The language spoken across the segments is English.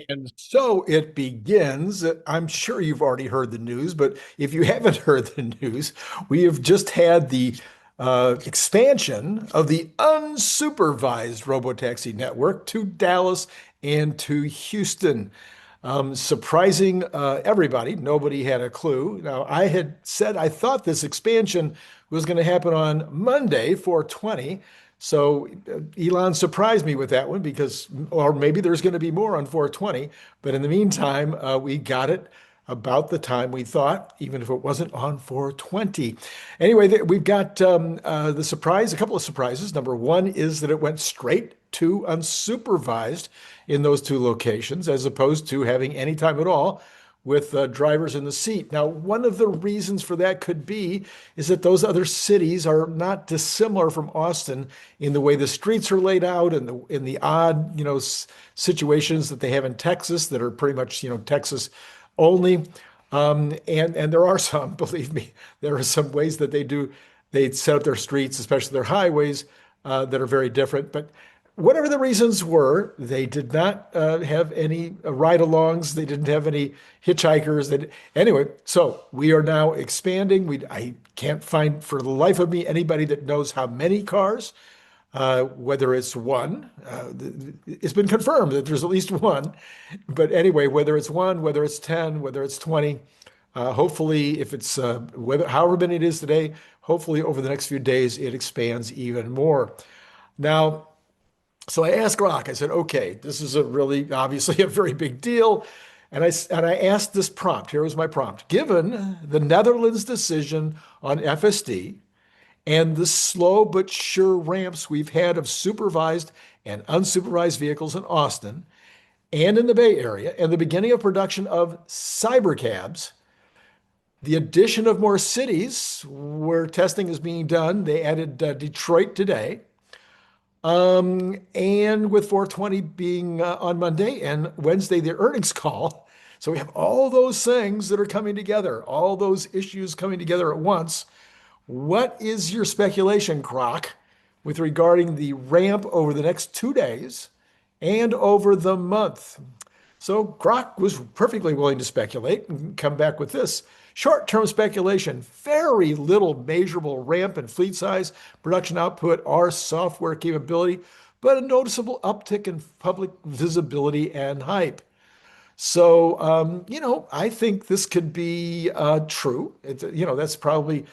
And so it begins. I'm sure you've already heard the news, but if you haven't heard the news, we have just had the expansion of the unsupervised robotaxi network to Dallas and to Houston. Surprising everybody, nobody had a clue. Now, I had said I thought this expansion was going to happen on Monday, 4/20. So Elon surprised me with that one because, or maybe there's going to be more on 4/20. But in the meantime, we got it about the time we thought, even if it wasn't on 4/20. Anyway, we've got the surprise, a couple of surprises. Number one is that it went straight to unsupervised in those two locations, as opposed to having any time at all with drivers in the seat. Now, one of the reasons for that could be is that those other cities are not dissimilar from Austin in the way the streets are laid out and in the odd, situations that they have in Texas that are pretty much, Texas only. And there are some, believe me, there are some ways that they set up their streets, especially their highways, that are very different. But whatever the reasons were, they did not have any ride-alongs. They didn't have any hitchhikers. Anyway, so we are now expanding. I can't find for the life of me anybody that knows how many cars, whether it's one. It's been confirmed that there's at least one. But anyway, whether it's one, whether it's 10, whether it's 20, hopefully, if it's however many it is today, hopefully over the next few days, it expands even more. Now, so I asked Grok, I said, okay, this is a really obviously a very big deal. And I asked this prompt. Here was my prompt. Given the Netherlands decision on FSD and the slow but sure ramps we've had of supervised and unsupervised vehicles in Austin and in the Bay Area, and the beginning of production of cybercabs, the addition of more cities where testing is being done, they added Detroit today. And with 4/20 being on Monday and Wednesday, the earnings call. So we have all those things that are coming together, all those issues coming together at once. What is your speculation, Croc, with regarding the ramp over the next 2 days and over the month? So Croc was perfectly willing to speculate and come back with this. Short-term speculation, very little measurable ramp in fleet size, production output, or software capability, but a noticeable uptick in public visibility and hype. So, I think this could be true. That's probably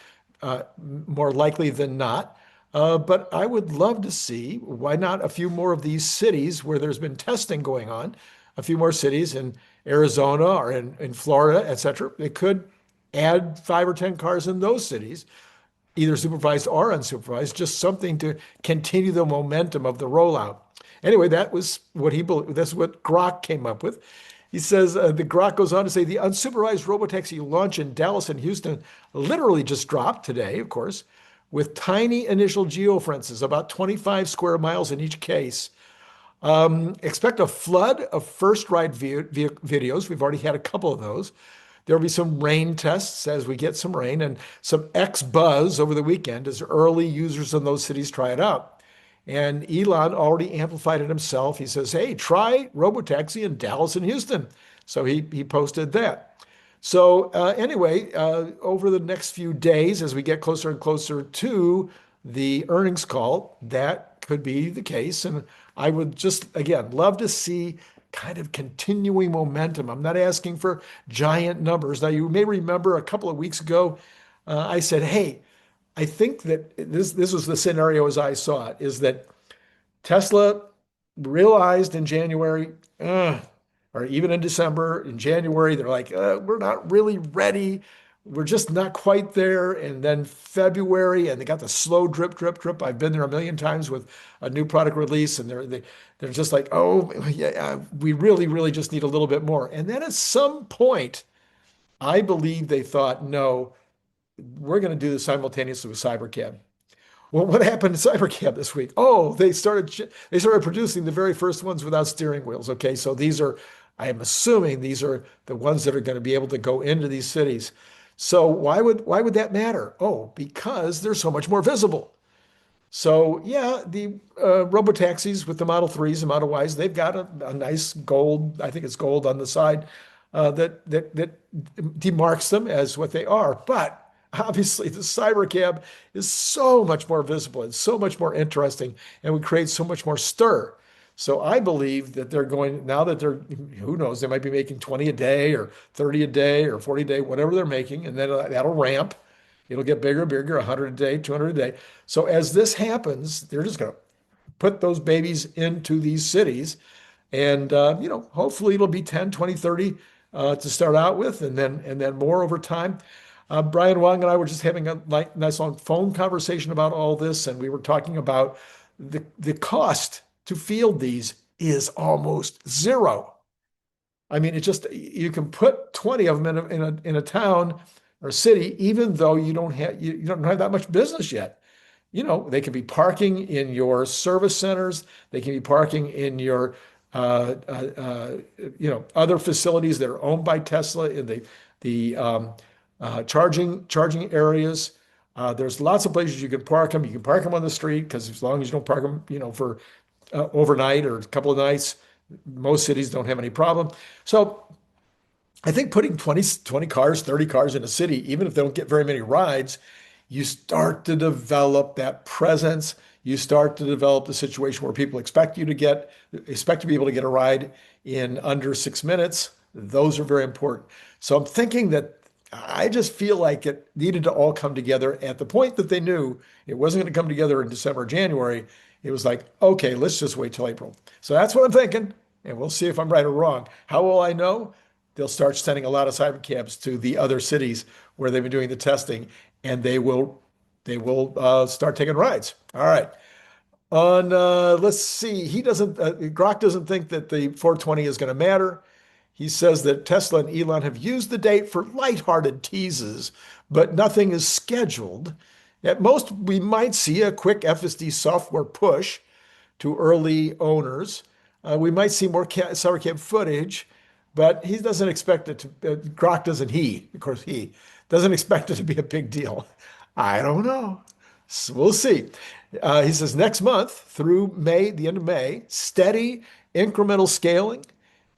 more likely than not. But I would love to see why not a few more of these cities where there's been testing going on, a few more cities in Arizona or in Florida, et cetera. They could add 5 or 10 cars in those cities, either supervised or unsupervised, just something to continue the momentum of the rollout. Anyway, that was what that's what Grok came up with. He says the Grok goes on to say the unsupervised robotaxi launch in Dallas and Houston literally just dropped today, of course, with tiny initial geofences, about 25 square miles in each case. Expect a flood of first ride videos. We've already had a couple of those. There'll be some rain tests as we get some rain and some X buzz over the weekend as early users in those cities try it out. And Elon already amplified it himself. He says, hey, try Robotaxi in Dallas and Houston. So he posted that. So anyway, over the next few days, as we get closer and closer to the earnings call, that could be the case. And I would just, again, love to see kind of continuing momentum. I'm not asking for giant numbers. Now, you may remember a couple of weeks ago, I said, hey, I think that this was the scenario as I saw it, is that Tesla realized in January, or even in December, in January, they're like, we're not really ready. We're just not quite there. And then February, and they got the slow drip, drip, drip. I've been there a million times with a new product release, and they're just like, oh, yeah, we really, really just need a little bit more. And then at some point, I believe they thought, no, we're going to do this simultaneously with Cybercab. Well, what happened to Cybercab this week? Oh, they started producing the very first ones without steering wheels. Okay, so I am assuming these are the ones that are going to be able to go into these cities. So why would that matter? Oh, because they're so much more visible. So yeah, the robotaxis with the Model 3s and Model Ys, they've got a nice gold, I think it's gold on the side, that demarks them as what they are. But obviously, the Cybercab is so much more visible and so much more interesting, and would create so much more stir. So I believe that they're going now that they're, who knows, they might be making 20 a day or 30 a day or 40 a day, whatever they're making, and then that'll ramp. It'll get bigger and bigger, 100 a day, 200 a day. So as this happens, they're just going to put those babies into these cities. And, hopefully it'll be 10, 20, 30 to start out with, and then more over time. Brian Wang and I were just having a nice long phone conversation about all this, and we were talking about the cost to field these is almost zero. I mean, it just you can put 20 of them in a town or city, even though you don't have that much business yet. They can be parking in your service centers. They can be parking in your other facilities that are owned by Tesla in the charging areas. There's lots of places you can park them. You can park them on the street because as long as you don't park them, for overnight or a couple of nights, most cities don't have any problem. So I think putting 20 cars, 30 cars in a city, even if they don't get very many rides, you start to develop that presence. You start to develop the situation where people expect to be able to get a ride in under 6 minutes. Those are very important. So I'm thinking that I just feel like it needed to all come together at the point that they knew it wasn't going to come together in December, January. It was like, okay, let's just wait till April. So that's what I'm thinking, and we'll see if I'm right or wrong. How will I know? They'll start sending a lot of cybercabs to the other cities where they've been doing the testing, and they will start taking rides. All right. Let's see. Grok doesn't think that the 420 is going to matter. He says that Tesla and Elon have used the date for lighthearted teases, but nothing is scheduled. At most, we might see a quick FSD software push to early owners. We might see more Cybercab footage, but he doesn't expect it to, Grok doesn't, he doesn't expect it to be a big deal. I don't know. So we'll see. He says next month through May, the end of May, steady incremental scaling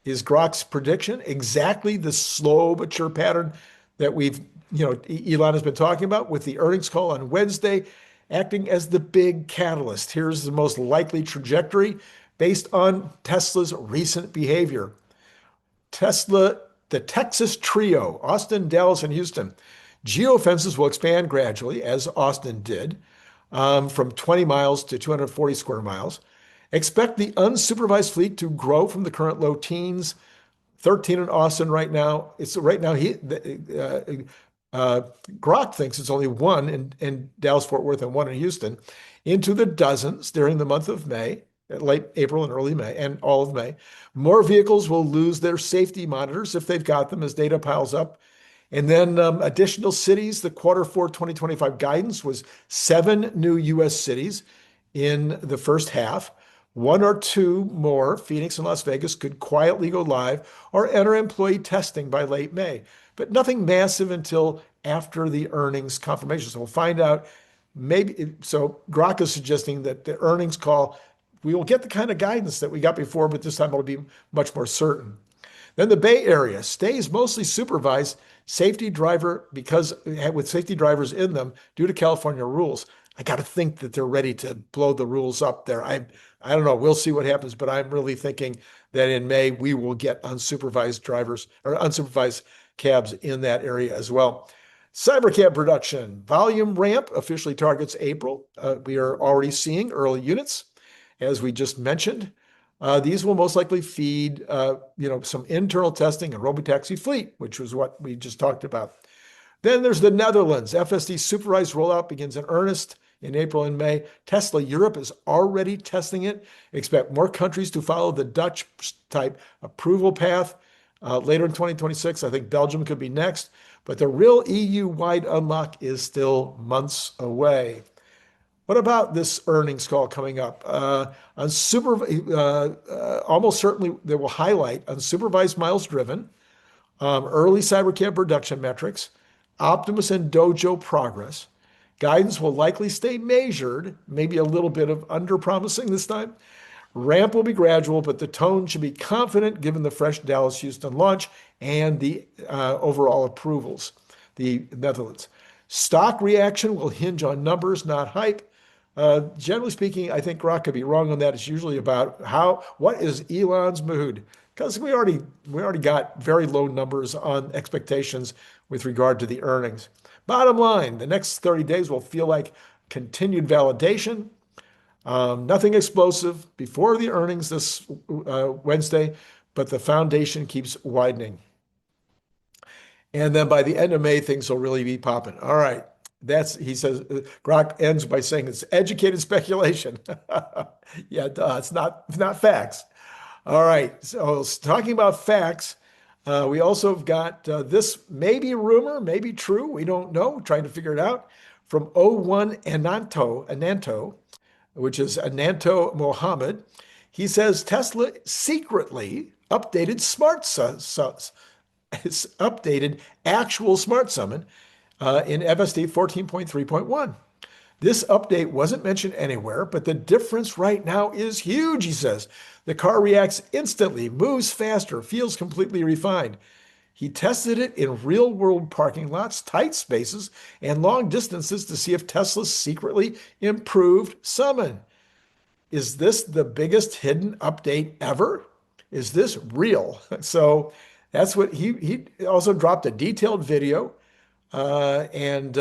is Grok's prediction. Exactly the slow but sure pattern that Elon has been talking about, with the earnings call on Wednesday acting as the big catalyst. Here's the most likely trajectory based on Tesla's recent behavior. Tesla, the Texas trio, Austin, Dallas, and Houston. Geofences will expand gradually, as Austin did, from 20 miles to 240 square miles. Expect the unsupervised fleet to grow from the current low teens, 13 in Austin right now. Grok thinks it's only one in Dallas-Fort Worth and one in Houston, into the dozens during the month of May, late April and early May, and all of May. More vehicles will lose their safety monitors if they've got them as data piles up. And then additional cities, the Q4 2025 guidance was 7 new U.S. cities in the first half. 1 or 2 more, Phoenix and Las Vegas, could quietly go live or enter employee testing by late May, but nothing massive until after the earnings confirmation. So we'll find out. So Grok is suggesting that the earnings call, we will get the kind of guidance that we got before, but this time it'll be much more certain. Then the Bay Area stays mostly supervised safety driver with safety drivers in them due to California rules. I got to think that they're ready to blow the rules up there. I don't know. We'll see what happens, but I'm really thinking that in May we will get unsupervised drivers or unsupervised cabs in that area as well. Cybercab production volume ramp officially targets April. We are already seeing early units, as we just mentioned. These will most likely feed, some internal testing and Robotaxi fleet, which was what we just talked about. Then there's the Netherlands. FSD supervised rollout begins in earnest in April and May. Tesla Europe is already testing it. Expect more countries to follow the Dutch type approval path later in 2026. I think Belgium could be next, but the real EU-wide unlock is still months away. What about this earnings call coming up? Almost certainly they will highlight unsupervised miles driven, early Cybercab production metrics, Optimus and Dojo progress, Guidance will likely stay measured, maybe a little bit of under-promising this time. Ramp will be gradual, but the tone should be confident given the fresh Dallas-Houston launch and the overall approvals, the Netherlands. Stock reaction will hinge on numbers, not hype. Generally speaking, I think Grok could be wrong on that. It's usually about what is Elon's mood? Because we already got very low numbers on expectations with regard to the earnings. Bottom line, the next 30 days will feel like continued validation. Nothing explosive before the earnings this Wednesday, but the foundation keeps widening. And then by the end of May, things will really be popping. All right. He says, Grok ends by saying it's educated speculation. Yeah, it's not facts. All right. So talking about facts, we also have got this maybe rumor, maybe true. We don't know. Trying to figure it out from 𝐒𝐮𝐬𝐝𝐚𝐲, which is 𝐒𝐚𝐻𝐃 He says Tesla secretly updated it's updated actual smart summon in FSD 14.3.1. This update wasn't mentioned anywhere, but the difference right now is huge, he says. The car reacts instantly, moves faster, feels completely refined. He tested it in real-world parking lots, tight spaces, and long distances to see if Tesla's secretly improved summon. Is this the biggest hidden update ever? Is this real? So that's what he also dropped a detailed video and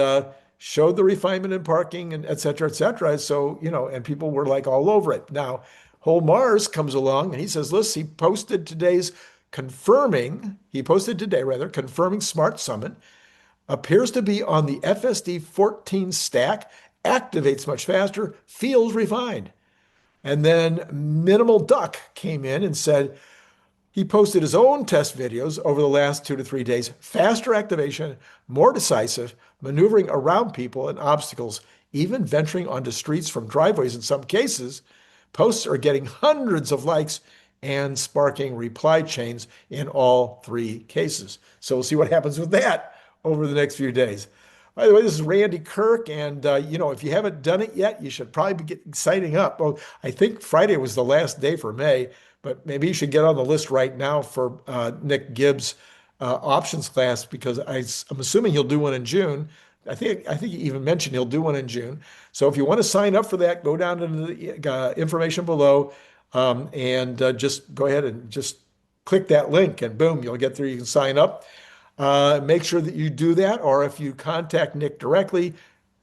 showed the refinement in parking and et cetera, et cetera. So, and people were like all over it. Now, Whole Mars comes along and he says, listen, he posted today confirming smart summon, appears to be on the FSD 14 stack, activates much faster, feels refined. And then Minimal Duck came in and said, he posted his own test videos over the last 2 to 3 days. Faster activation, more decisive, maneuvering around people and obstacles, even venturing onto streets from driveways in some cases. Posts are getting hundreds of likes and sparking reply chains in all 3 cases. So we'll see what happens with that over the next few days. By the way, this is Randy Kirk, and if you haven't done it yet, you should probably be signing up. Well, I think Friday was the last day for May, but maybe you should get on the list right now for Nick Gibbs' options class, because I'm assuming he'll do one in June. I think he even mentioned he'll do one in June. So if you want to sign up for that, go down to the information below and just go ahead and just click that link, and boom, you'll get there. You can sign up. Make sure that you do that, or if you contact Nick directly,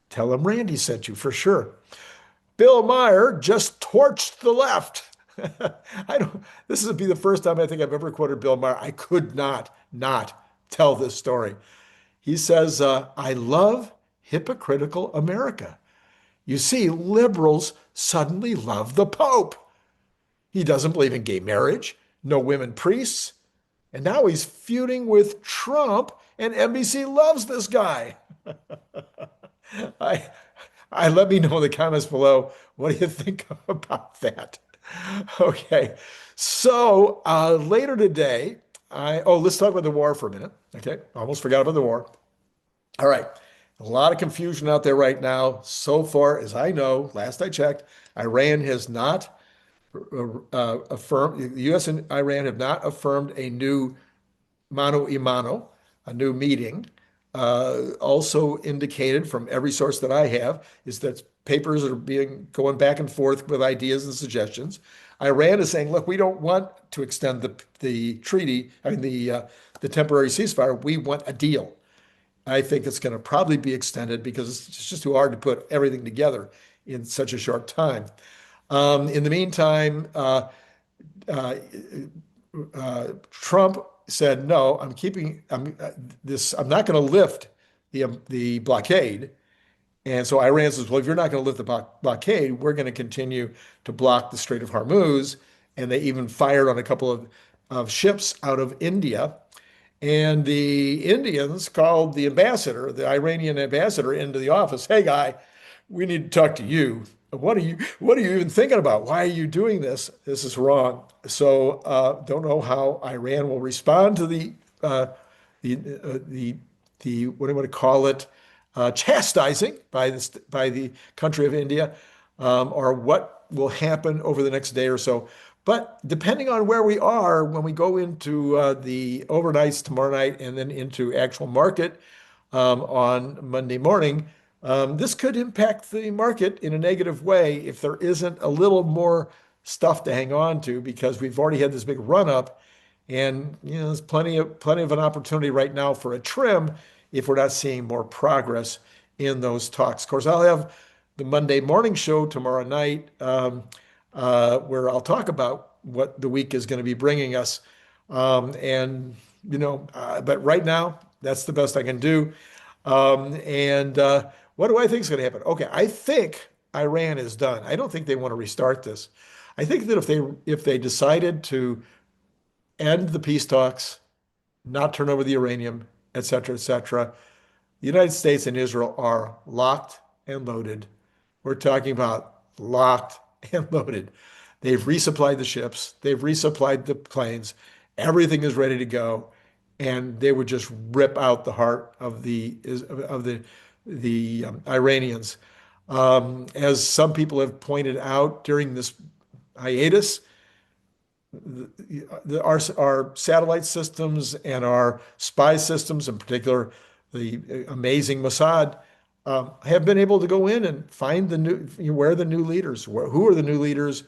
tell him Randy sent you for sure. Bill Maher just torched the left. This would be the first time I think I've ever quoted Bill Maher. I could not tell this story. He says, I love hypocritical America. You see, liberals suddenly love the Pope. He doesn't believe in gay marriage, no women priests, and now he's feuding with Trump, and NBC loves this guy. Let me know in the comments below, what do you think about that? Okay, so later today, let's talk about the war for a minute. Okay, almost forgot about the war. All right, a lot of confusion out there right now. So far as I know, last I checked, Iran has not affirmed, the U.S. and Iran have not affirmed a new mano a mano, a new meeting. Also indicated from every source that I have is that papers are going back and forth with ideas and suggestions. Iran is saying, look, we don't want to extend the treaty, the temporary ceasefire. We want a deal. I think it's going to probably be extended because it's just too hard to put everything together in such a short time. In the meantime, Trump said, no, I'm not going to lift the blockade. And so Iran says, well, if you're not going to lift the blockade, we're going to continue to block the Strait of Hormuz. And they even fired on a couple of ships out of India. And the Indians called the Iranian ambassador into the office. Hey, guy, we need to talk to you. What are you even thinking about? Why are you doing this? This is wrong. So don't know how Iran will respond to the what do you want to call it? chastising by the country of India, or what will happen over the next day or so. But depending on where we are when we go into the overnights tomorrow night and then into actual market on Monday morning, this could impact the market in a negative way if there isn't a little more stuff to hang on to, because we've already had this big run up, and there's plenty of an opportunity right now for a trim if we're not seeing more progress in those talks. Of course, I'll have the Monday morning show tomorrow night, where I'll talk about what the week is going to be bringing us. But right now, that's the best I can do. What do I think is going to happen? Okay, I think Iran is done. I don't think they want to restart this. I think that if they decided to end the peace talks, not turn over the uranium, et cetera, the United States and Israel are locked and loaded. We're talking about locked and loaded. They've resupplied the ships. They've resupplied the planes. Everything is ready to go, and they would just rip out the heart of the Iranians. As some people have pointed out during this hiatus, our satellite systems and our spy systems, in particular, the amazing Mossad, have been able to go in and find where are the new leaders, who are the new leaders,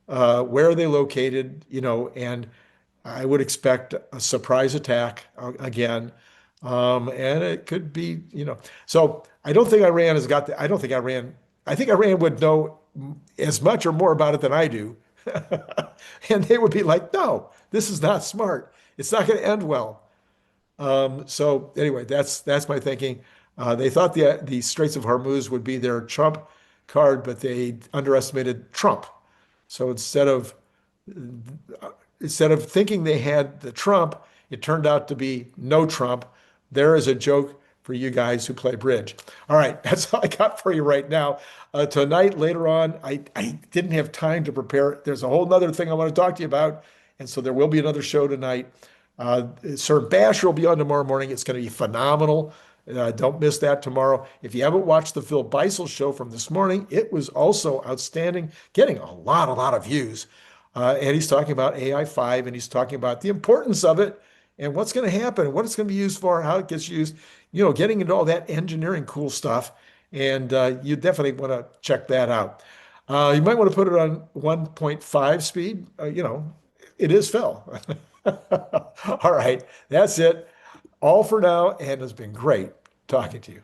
where are they located, and I would expect a surprise attack again. And it could be, so I don't think Iran has got I don't think I think Iran would know as much or more about it than I do. And they would be like, no, this is not smart. It's not going to end well. So anyway, that's my thinking. They thought the Straits of Hormuz would be their trump card, but they underestimated Trump. So instead of thinking they had the Trump, it turned out to be no Trump. There is a joke for you guys who play bridge. All right, that's all I got for you right now. Tonight, later on, I didn't have time to prepare. There's a whole nother thing I want to talk to you about, and so there will be another show tonight. Sir Basher will be on tomorrow morning. It's going to be phenomenal. Don't miss that tomorrow. If you haven't watched the Phil Beisel show from this morning, it was also outstanding, getting a lot of views. And he's talking about AI5, and he's talking about the importance of it and what's going to happen, what it's going to be used for, how it gets used, getting into all that engineering cool stuff. And you definitely want to check that out. You might want to put it on 1.5 speed. It is Phil. All right, that's it. All for now, and it's been great talking to you.